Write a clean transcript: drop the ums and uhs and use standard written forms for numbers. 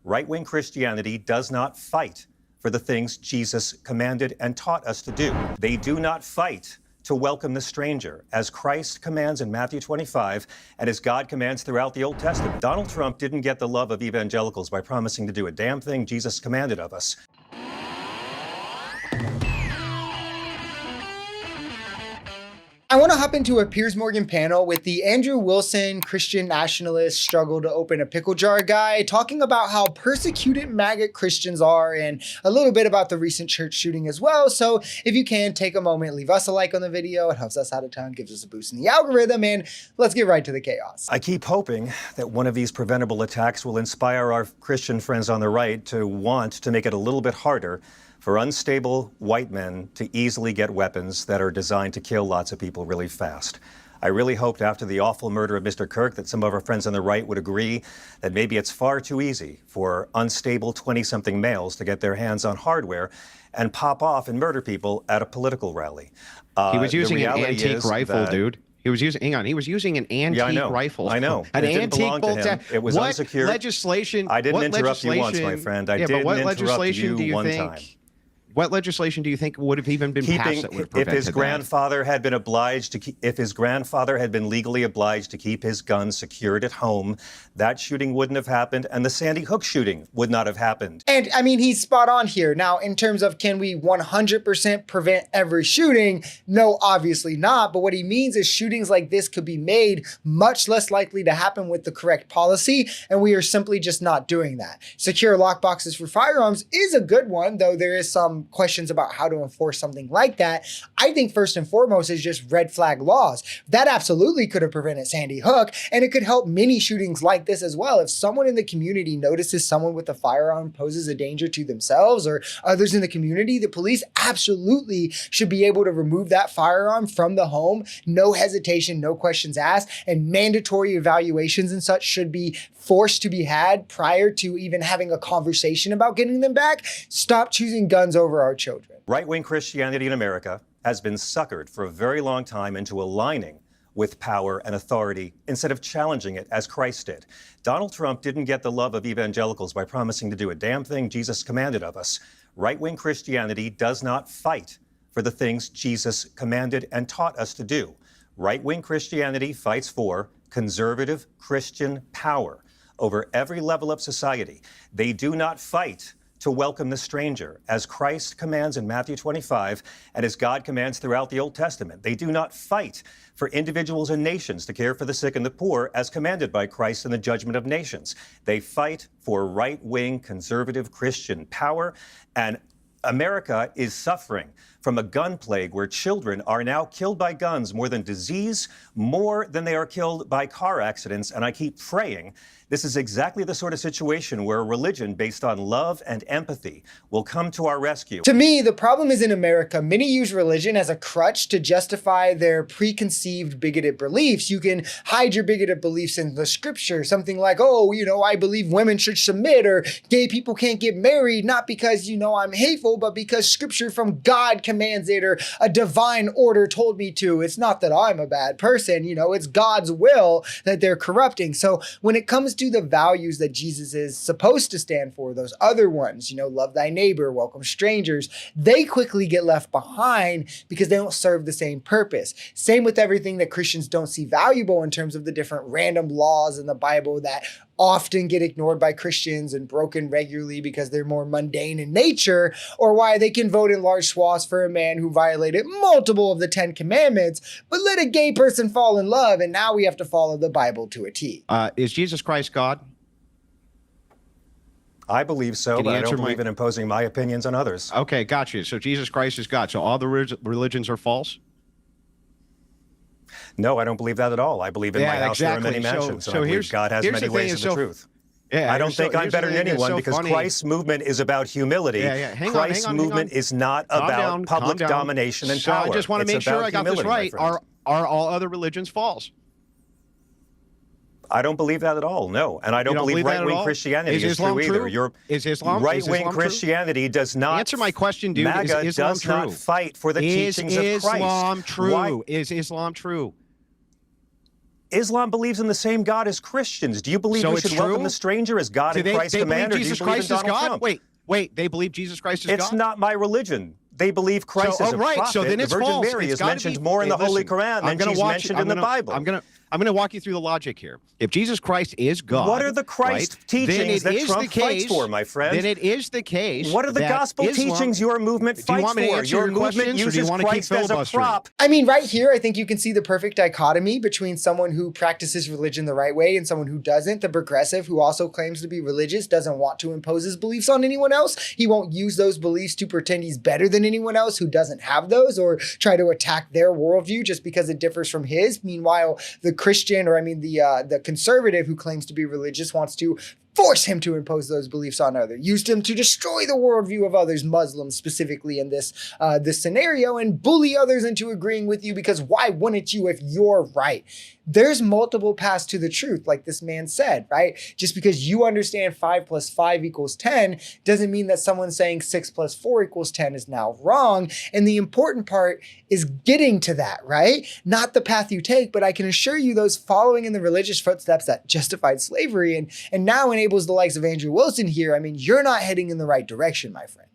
Right-wing Christianity does not fight for the things Jesus commanded and taught us to do. They do not fight to welcome the stranger, as Christ commands in Matthew 25 and as God commands throughout the Old Testament. Donald Trump didn't get the love of evangelicals by promising to do a damn thing Jesus commanded of us. I want to hop into a Piers Morgan panel with the Andrew Wilson Christian nationalist struggle to open a pickle jar guy, talking about how persecuted MAGA Christians are and a little bit about the recent church shooting as well. So if you can, take a moment, leave us a like on the video. It helps us out a ton, gives us a boost in the algorithm, and let's get right to the chaos. I keep hoping that one of these preventable attacks will inspire our Christian friends on the right to want to make it a little bit harder for unstable white men to easily get weapons that are designed to kill lots of people really fast. I really hoped after the awful murder of Mr. Kirk that some of our friends on the right would agree that maybe it's far too easy for unstable 20-something males to get their hands on hardware and pop off and murder people at a political rally. He was using an antique rifle, dude. He was using, hang on, he was using an antique rifle. I know. An antique bolt. It was what unsecured. Legislation? I didn't interrupt you once, my friend. I didn't interrupt you one time. What legislation do you think would have even been passed that would have prevented if his grandfather had been obliged to keep, if his grandfather had been legally obliged to keep his gun secured at home, that shooting wouldn't have happened, and the Sandy Hook shooting would not have happened. And I mean, he's spot on here. Now, in terms of can we 100% prevent every shooting? No, obviously not. But what he means is shootings like this could be made much less likely to happen with the correct policy, and we are simply just not doing that. Secure lockboxes for firearms is a good one, though there is some questions about how to enforce something like that. I think first and foremost is just red flag laws. That absolutely could have prevented Sandy Hook, and it could help many shootings like this as well. If someone in the community notices someone with a firearm poses a danger to themselves or others in the community, the police absolutely should be able to remove that firearm from the home. No hesitation, no questions asked, and mandatory evaluations and such should be forced to be had prior to even having a conversation about getting them back. Stop choosing guns over our children. Right-wing Christianity in America has been suckered for a very long time into aligning with power and authority instead of challenging it as Christ did. Donald Trump didn't get the love of evangelicals by promising to do a damn thing Jesus commanded of us. Right-wing Christianity does not fight for the things Jesus commanded and taught us to do. Right-wing Christianity fights for conservative Christian power over every level of society. They do not fight to welcome the stranger, as Christ commands in Matthew 25 and as God commands throughout the Old Testament. They do not fight for individuals and nations to care for the sick and the poor, as commanded by Christ in the judgment of nations. They fight for right-wing conservative Christian power, and America is suffering from a gun plague where children are now killed by guns more than disease, more than they are killed by car accidents. And I keep praying this is exactly the sort of situation where a religion based on love and empathy will come to our rescue. To me, the problem is in America, many use religion as a crutch to justify their preconceived bigoted beliefs. You can hide your bigoted beliefs in the scripture, something like, oh, you know, I believe women should submit, or gay people can't get married, not because, you know, I'm hateful, but because scripture from God commands it, or a divine order told me to. It's not that I'm a bad person, you know, it's God's will that they're corrupting. So when it comes to the values that Jesus is supposed to stand for, those other ones, you know, love thy neighbor, welcome strangers, they quickly get left behind because they don't serve the same purpose. Same with everything that Christians don't see valuable in terms of the different random laws in the Bible that often get ignored by Christians and broken regularly because they're more mundane in nature, or why they can vote in large swaths for a man who violated multiple of the 10 commandments, but let a gay person fall in love, and now we have to follow the Bible to a T. Is Jesus Christ God? I believe so, but I don't believe in imposing my opinions on others. Okay, got you. So Jesus Christ is God. So all the religions are false? No, I don't believe that at all. I believe in my house there are many mansions, and I believe God has many ways of the truth. Yeah, I don't think I'm better than anyone because Christ's movement is about humility. Christ's movement is not about public domination and power. I just want to make sure I got this right. Are all other religions false? I don't believe that at all, no. And I don't believe right-wing Christianity is true either. Is Islam right-wing Christianity does not... Answer my question, dude. MAGA is Islam does true? not fight for the teachings of Christ. Is Islam true? Is Islam true? Islam believes in the same God as Christians. Do you believe we should welcome the stranger as God and Christ command, or do you believe in Donald Trump? Wait, they believe Jesus Christ is God? It's not my religion. They believe Christ is a prophet. So then it's the Virgin false. Mary is mentioned more in the Holy Quran than she's mentioned in the Bible. I'm going to walk you through the logic here. If Jesus Christ is God, what are the Christ teachings that Trump fights for, my friend? Then it is the case. What are the gospel teachings your movement fights for? Your movement uses Christ as a prop. I mean, right here, I think you can see the perfect dichotomy between someone who practices religion the right way and someone who doesn't. The progressive, who also claims to be religious, doesn't want to impose his beliefs on anyone else. He won't use those beliefs to pretend he's better than anyone else who doesn't have those, or try to attack their worldview just because it differs from his. Meanwhile, the Christian, or I mean the conservative who claims to be religious, wants to force him to impose those beliefs on others, used him to destroy the worldview of others, Muslims specifically in this scenario, and bully others into agreeing with you, because why wouldn't you if you're right? There's multiple paths to the truth, like this man said, right? Just because you understand 5 + 5 = 10 doesn't mean that someone saying 6 + 4 = 10 is now wrong. And the important part is getting to that, right? Not the path you take, but I can assure you those following in the religious footsteps that justified slavery and now enables the likes of Andrew Wilson here, I mean, you're not heading in the right direction, my friend.